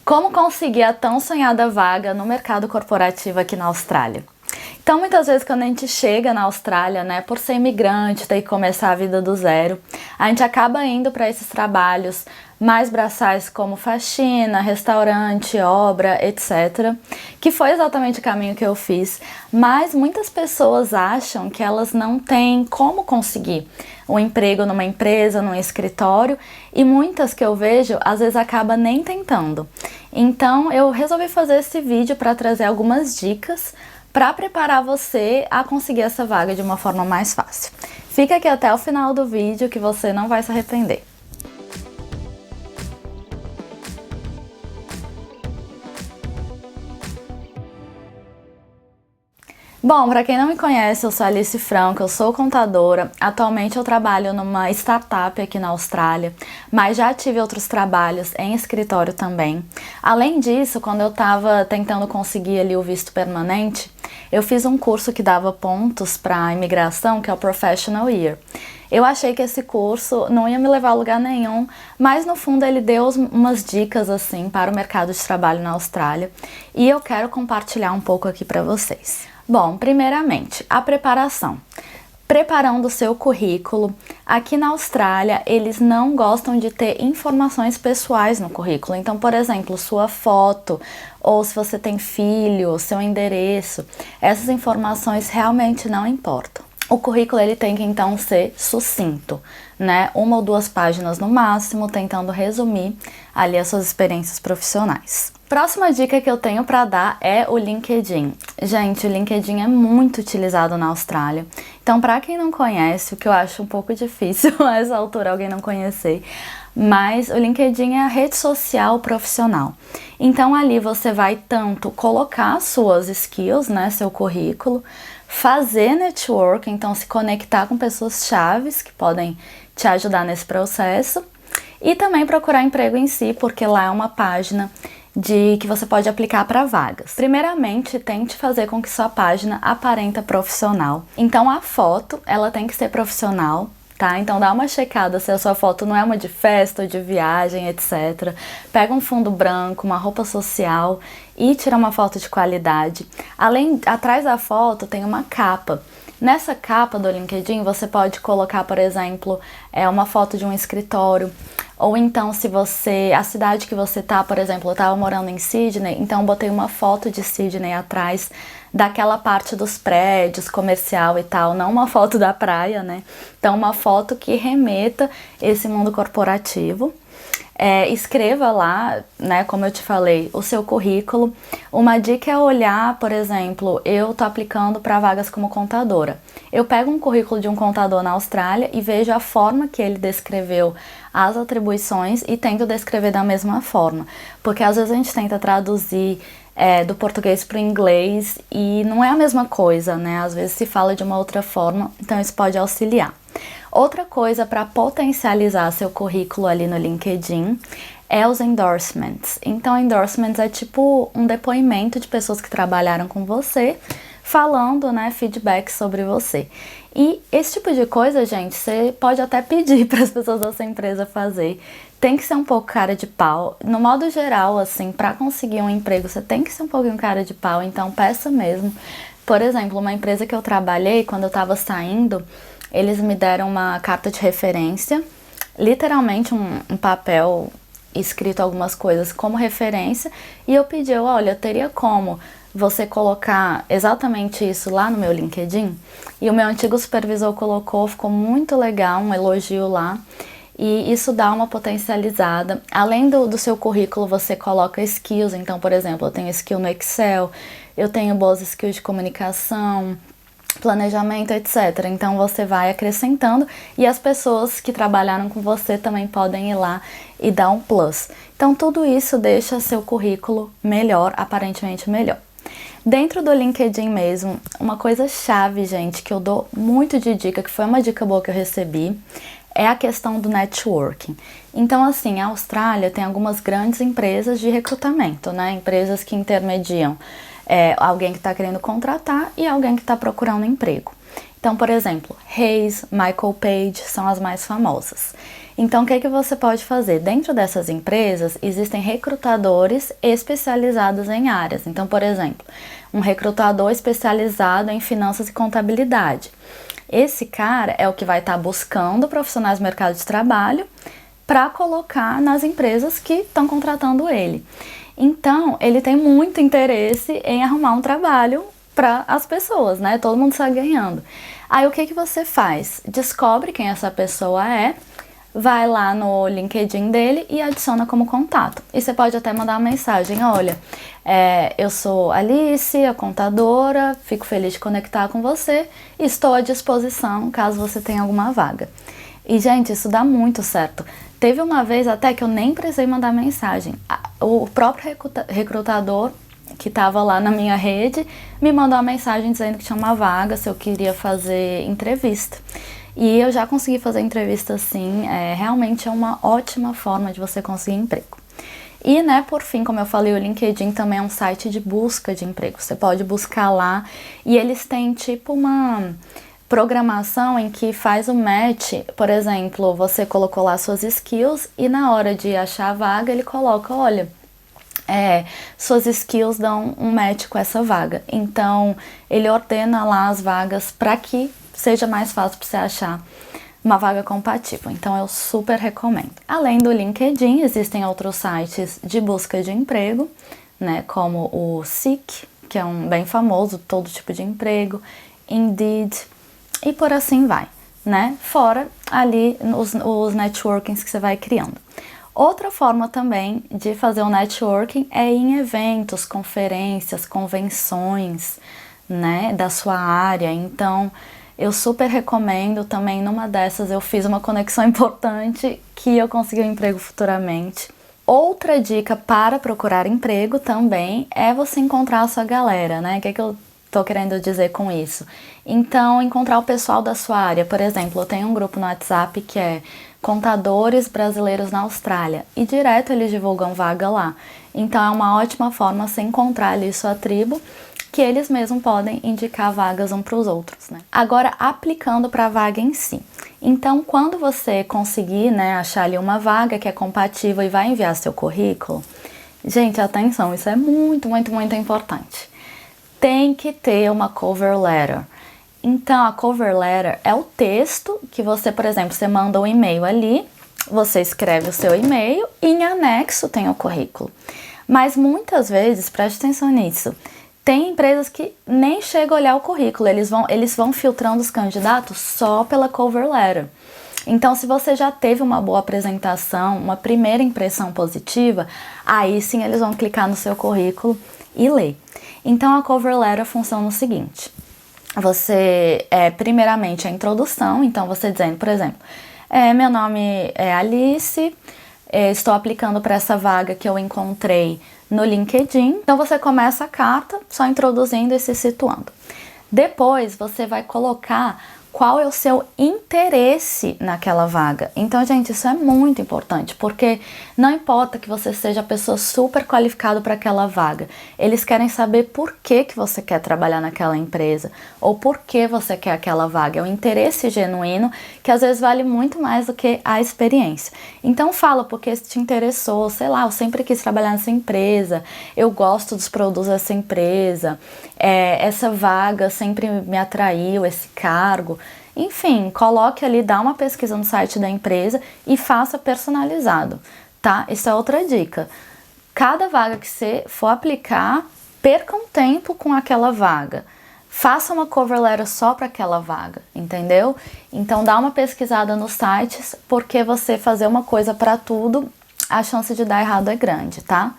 Como conseguir a tão sonhada vaga no mercado corporativo aqui na Austrália? Então, muitas vezes quando a gente chega na Austrália, né, por ser imigrante, ter que começar a vida do zero, a gente acaba indo para esses trabalhos mais braçais como faxina, restaurante, obra, etc. Que foi exatamente o caminho que eu fiz, mas muitas pessoas acham que elas não têm como conseguir um emprego numa empresa, num escritório, e muitas que eu vejo, às vezes acaba nem tentando. Então, eu resolvi fazer esse vídeo para trazer algumas dicas para preparar você a conseguir essa vaga de uma forma mais fácil. Fica aqui até o final do vídeo que você não vai se arrepender. Bom, para quem não me conhece, eu sou Alice Franco, eu sou contadora. Atualmente eu trabalho numa startup aqui na Austrália, mas já tive outros trabalhos em escritório também. Além disso, quando eu estava tentando conseguir ali o visto permanente, eu fiz um curso que dava pontos para a imigração, que é o Professional Year. Eu achei que esse curso não ia me levar a lugar nenhum, mas no fundo ele deu umas dicas assim para o mercado de trabalho na Austrália e eu quero compartilhar um pouco aqui para vocês. Bom, primeiramente, a preparação. Preparando o seu currículo. Aqui na Austrália, eles não gostam de ter informações pessoais no currículo. Então, por exemplo, sua foto, ou se você tem filho, seu endereço, essas informações realmente não importam. O currículo ele tem que então ser sucinto, né? 1 ou 2 páginas no máximo, tentando resumir ali as suas experiências profissionais. Próxima dica que eu tenho para dar é o LinkedIn. Gente, o LinkedIn é muito utilizado na Austrália. Então, para quem não conhece, o que eu acho um pouco difícil a essa altura alguém não conhecer, mas o LinkedIn é a rede social profissional. Então, ali você vai tanto colocar suas skills, né, seu currículo, fazer network, então se conectar com pessoas chaves que podem te ajudar nesse processo e também procurar emprego em si, porque lá é uma página que você pode aplicar para vagas. Primeiramente, tente fazer com que sua página aparenta profissional. Então a foto, ela tem que ser profissional, tá? Então dá uma checada se a sua foto não é uma de festa ou de viagem, etc. Pega um fundo branco, uma roupa social e tira uma foto de qualidade. Atrás da foto tem uma capa. Nessa capa do LinkedIn você pode colocar, por exemplo, uma foto de um escritório. Ou então, se a cidade que você tá, por exemplo, eu tava morando em Sydney, então botei uma foto de Sydney atrás daquela parte dos prédios, comercial e tal, não uma foto da praia, né? Então, uma foto que remeta esse mundo corporativo. Escreva lá, né, como eu te falei, o seu currículo. Uma dica é olhar, por exemplo, eu tô aplicando para vagas como contadora. Eu pego um currículo de um contador na Austrália e vejo a forma que ele descreveu as atribuições e tento descrever da mesma forma. Porque às vezes a gente tenta traduzir do português para o inglês e não é a mesma coisa, né? Às vezes se fala de uma outra forma, então isso pode auxiliar. Outra coisa para potencializar seu currículo ali no LinkedIn é os endorsements. Então, endorsements é tipo um depoimento de pessoas que trabalharam com você, falando, né, feedback sobre você. E esse tipo de coisa, gente, você pode até pedir para as pessoas da sua empresa fazer. Tem que ser um pouco cara de pau. No modo geral, assim, para conseguir um emprego, você tem que ser um pouquinho cara de pau, então peça mesmo. Por exemplo, uma empresa que eu trabalhei, quando eu estava saindo, eles me deram uma carta de referência, literalmente um papel escrito algumas coisas como referência, e eu pedi, olha, teria como você colocar exatamente isso lá no meu LinkedIn? E o meu antigo supervisor colocou, ficou muito legal, um elogio lá, e isso dá uma potencializada. Além do seu currículo, você coloca skills, então, por exemplo, eu tenho skill no Excel, eu tenho boas skills de comunicação, planejamento, etc. Então você vai acrescentando e as pessoas que trabalharam com você também podem ir lá e dar um plus. Então tudo isso deixa seu currículo melhor, aparentemente melhor. Dentro do LinkedIn mesmo, uma coisa chave, gente, que eu dou muito de dica, que foi uma dica boa que eu recebi, é a questão do networking. Então, assim, a Austrália tem algumas grandes empresas de recrutamento, né? Empresas que intermediam alguém que está querendo contratar e alguém que está procurando emprego. Então, por exemplo, Hayes, Michael Page são as mais famosas. Então, o que que você pode fazer? Dentro dessas empresas, existem recrutadores especializados em áreas. Então, por exemplo, um recrutador especializado em finanças e contabilidade. Esse cara é o que vai estar buscando profissionais do mercado de trabalho para colocar nas empresas que estão contratando ele. Então, ele tem muito interesse em arrumar um trabalho para as pessoas, né? Todo mundo está ganhando. Aí, o que que você faz? Descobre quem essa pessoa é, vai lá no LinkedIn dele e adiciona como contato. E você pode até mandar uma mensagem, olha, eu sou Alice, a contadora, fico feliz de conectar com você e estou à disposição caso você tenha alguma vaga. E, gente, isso dá muito certo. Teve uma vez até que eu nem precisei mandar mensagem. O próprio recrutador que estava lá na minha rede me mandou uma mensagem dizendo que tinha uma vaga, se eu queria fazer entrevista. E eu já consegui fazer entrevista assim, realmente é uma ótima forma de você conseguir emprego. E, né, por fim, como eu falei, o LinkedIn também é um site de busca de emprego. Você pode buscar lá e eles têm tipo uma programação em que faz o match. Por exemplo, você colocou lá suas skills e na hora de achar a vaga ele coloca, olha, suas skills dão um match com essa vaga. Então, ele ordena lá as vagas para que seja mais fácil para você achar uma vaga compatível. Então, eu super recomendo. Além do LinkedIn, existem outros sites de busca de emprego, né, como o Seek, que é um bem famoso, todo tipo de emprego, Indeed, e por assim vai, né? Fora ali os networkings que você vai criando. Outra forma também de fazer o networking é em eventos, conferências, convenções, né, da sua área. Então, eu super recomendo também. Numa dessas eu fiz uma conexão importante que eu consegui um emprego futuramente. Outra dica para procurar emprego também é você encontrar a sua galera, né? O que eu tô querendo dizer com isso? Então, encontrar o pessoal da sua área. Por exemplo, eu tenho um grupo no WhatsApp que é Contadores Brasileiros na Austrália e direto eles divulgam vaga lá. Então, é uma ótima forma você encontrar ali sua tribo, que eles mesmos podem indicar vagas uns para os outros, né? Agora, aplicando para a vaga em si. Então, quando você conseguir, né, achar ali uma vaga que é compatível e vai enviar seu currículo, gente, atenção, isso é muito, muito, muito importante. Tem que ter uma cover letter. Então, a cover letter é o texto que você, por exemplo, você manda um e-mail ali, você escreve o seu e-mail e em anexo tem o currículo. Mas muitas vezes, preste atenção nisso, tem empresas que nem chegam a olhar o currículo, eles vão filtrando os candidatos só pela cover letter. Então, se você já teve uma boa apresentação, uma primeira impressão positiva, aí sim eles vão clicar no seu currículo e ler. Então, a cover letter funciona o seguinte: você, primeiramente, a introdução, então você dizendo, por exemplo, meu nome é Alice, estou aplicando para essa vaga que eu encontrei no LinkedIn. Então, você começa a carta só introduzindo e se situando. Depois, você vai colocar qual é o seu interesse naquela vaga. Então, gente, isso é muito importante, porque não importa que você seja a pessoa super qualificada para aquela vaga, eles querem saber por que você quer trabalhar naquela empresa, ou por que você quer aquela vaga. É um interesse genuíno que às vezes vale muito mais do que a experiência. Então, fala porque te interessou, sei lá, eu sempre quis trabalhar nessa empresa, eu gosto dos produtos dessa empresa, essa vaga sempre me atraiu, esse cargo. Enfim, coloque ali, dá uma pesquisa no site da empresa e faça personalizado, tá? Isso é outra dica. Cada vaga que você for aplicar, perca um tempo com aquela vaga. Faça uma cover letter só para aquela vaga, entendeu? Então, dá uma pesquisada nos sites, porque você fazer uma coisa para tudo, a chance de dar errado é grande, tá?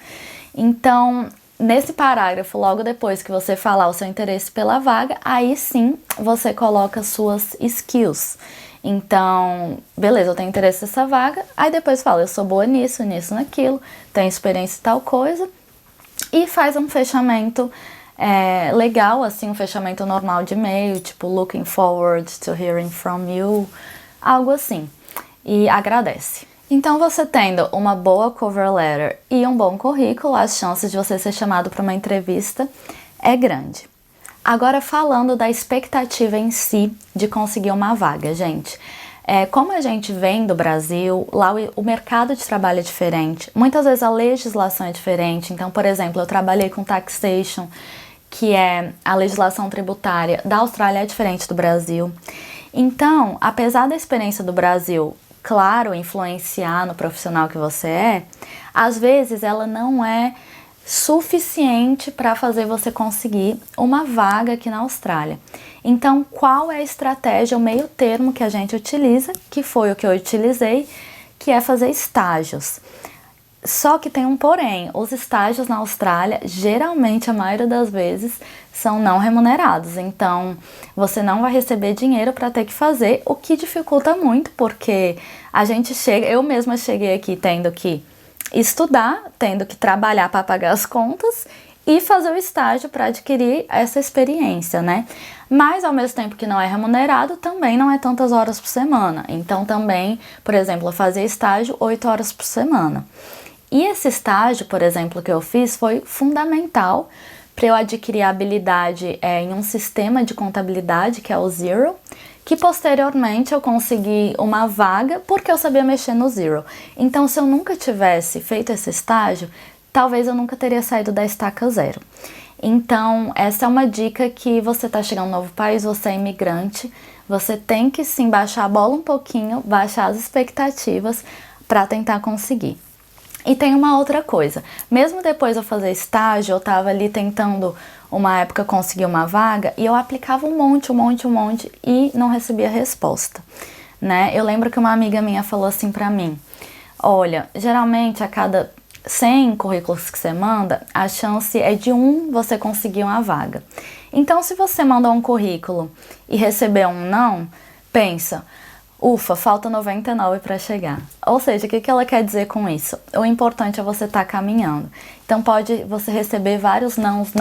Então, nesse parágrafo, logo depois que você falar o seu interesse pela vaga, aí sim você coloca suas skills. Então, beleza, eu tenho interesse nessa vaga, aí depois fala, eu sou boa nisso, nisso, naquilo, tenho experiência em tal coisa, e faz um fechamento legal, assim, um fechamento normal de e-mail, tipo, looking forward to hearing from you, algo assim, e agradece. Então, você tendo uma boa cover letter e um bom currículo, as chances de você ser chamado para uma entrevista é grande. Agora, falando da expectativa em si de conseguir uma vaga, gente. Como a gente vem do Brasil, lá o mercado de trabalho é diferente. Muitas vezes a legislação é diferente. Então, por exemplo, eu trabalhei com taxation, que é a legislação tributária da Austrália, é diferente do Brasil. Então, apesar da experiência do Brasil, claro, influenciar no profissional que você é, às vezes ela não é suficiente para fazer você conseguir uma vaga aqui na Austrália. Então, qual é a estratégia, o meio termo que a gente utiliza, que foi o que eu utilizei, que é fazer estágios. Só que tem um porém, os estágios na Austrália, geralmente, a maioria das vezes, são não remunerados. Então, você não vai receber dinheiro para ter que fazer, o que dificulta muito, porque a gente chega, eu mesma cheguei aqui tendo que estudar, tendo que trabalhar para pagar as contas e fazer o estágio para adquirir essa experiência, né? Mas ao mesmo tempo que não é remunerado, também não é tantas horas por semana. Então também, por exemplo, eu fazia estágio 8 horas por semana. E esse estágio, por exemplo, que eu fiz foi fundamental para eu adquirir a habilidade em um sistema de contabilidade, que é o Xero, que posteriormente eu consegui uma vaga porque eu sabia mexer no Xero. Então, se eu nunca tivesse feito esse estágio, talvez eu nunca teria saído da estaca zero. Então, essa é uma dica que você está chegando em um novo país, você é imigrante, você tem que sim baixar a bola um pouquinho, baixar as expectativas para tentar conseguir. E tem uma outra coisa, mesmo depois de eu fazer estágio, eu estava ali tentando uma época conseguir uma vaga e eu aplicava um monte e não recebia resposta, né? Eu lembro que uma amiga minha falou assim pra mim, olha, geralmente a cada 100 currículos que você manda, a chance é de você conseguir uma vaga. Então, se você mandar um currículo e receber um não, pensa, ufa, falta 99 para chegar. Ou seja, o que ela quer dizer com isso? O importante é você estar caminhando. Então pode você receber vários nãos,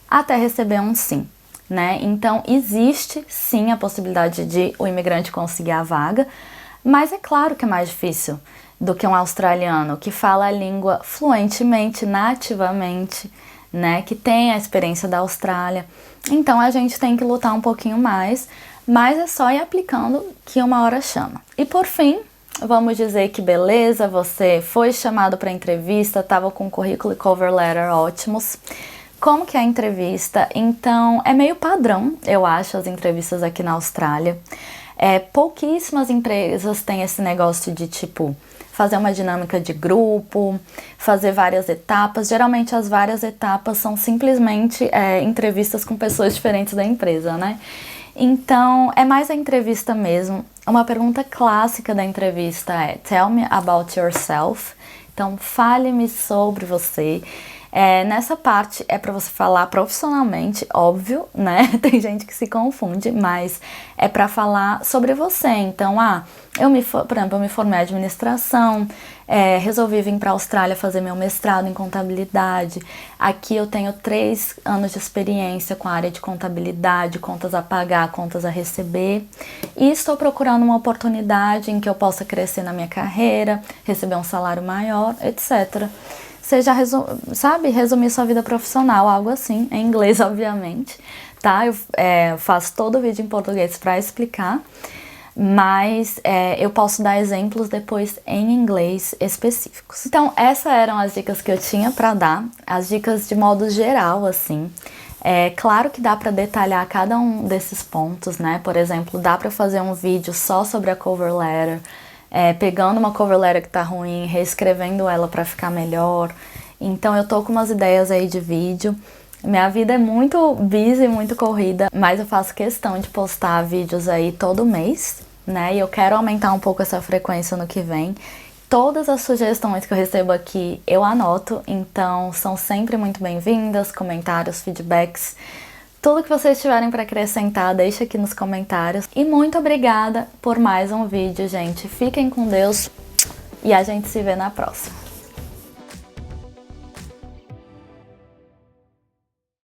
até receber um sim, né? Então existe sim a possibilidade de o imigrante conseguir a vaga, mas é claro que é mais difícil do que um australiano que fala a língua fluentemente, nativamente, né? Que tem a experiência da Austrália. Então a gente tem que lutar um pouquinho mais, mas é só ir aplicando que uma hora chama. E por fim, vamos dizer que beleza, você foi chamado para entrevista, estava com currículo e cover letter ótimos. Como que é a entrevista? Então, é meio padrão, eu acho, as entrevistas aqui na Austrália. Pouquíssimas empresas têm esse negócio de, tipo, fazer uma dinâmica de grupo, fazer várias etapas. Geralmente, as várias etapas são simplesmente entrevistas com pessoas diferentes da empresa, né? Então, é mais a entrevista mesmo. Uma pergunta clássica da entrevista é Tell me about yourself. Então, fale-me sobre você. Nessa parte é para você falar profissionalmente, óbvio, né? Tem gente que se confunde, mas é para falar sobre você. Então, por exemplo, eu me formei em administração, resolvi vir para a Austrália fazer meu mestrado em contabilidade. Aqui eu tenho 3 anos de experiência com a área de contabilidade, contas a pagar, contas a receber. E estou procurando uma oportunidade em que eu possa crescer na minha carreira, receber um salário maior, etc. Você já resumir sua vida profissional, algo assim, em inglês, obviamente, tá? Eu faço todo o vídeo em português para explicar, mas eu posso dar exemplos depois em inglês específicos. Então, essas eram as dicas que eu tinha para dar, as dicas de modo geral, assim. Claro que dá para detalhar cada um desses pontos, né? Por exemplo, dá para fazer um vídeo só sobre a cover letter, pegando uma cover letter que tá ruim, reescrevendo ela para ficar melhor. Então eu tô com umas ideias aí de vídeo. Minha vida é muito busy, muito corrida, mas eu faço questão de postar vídeos aí todo mês, né? E eu quero aumentar um pouco essa frequência no que vem. Todas as sugestões que eu recebo aqui eu anoto, então são sempre muito bem-vindas, comentários, feedbacks. Tudo que vocês tiverem para acrescentar, deixa aqui nos comentários. E muito obrigada por mais um vídeo, gente. Fiquem com Deus e a gente se vê na próxima.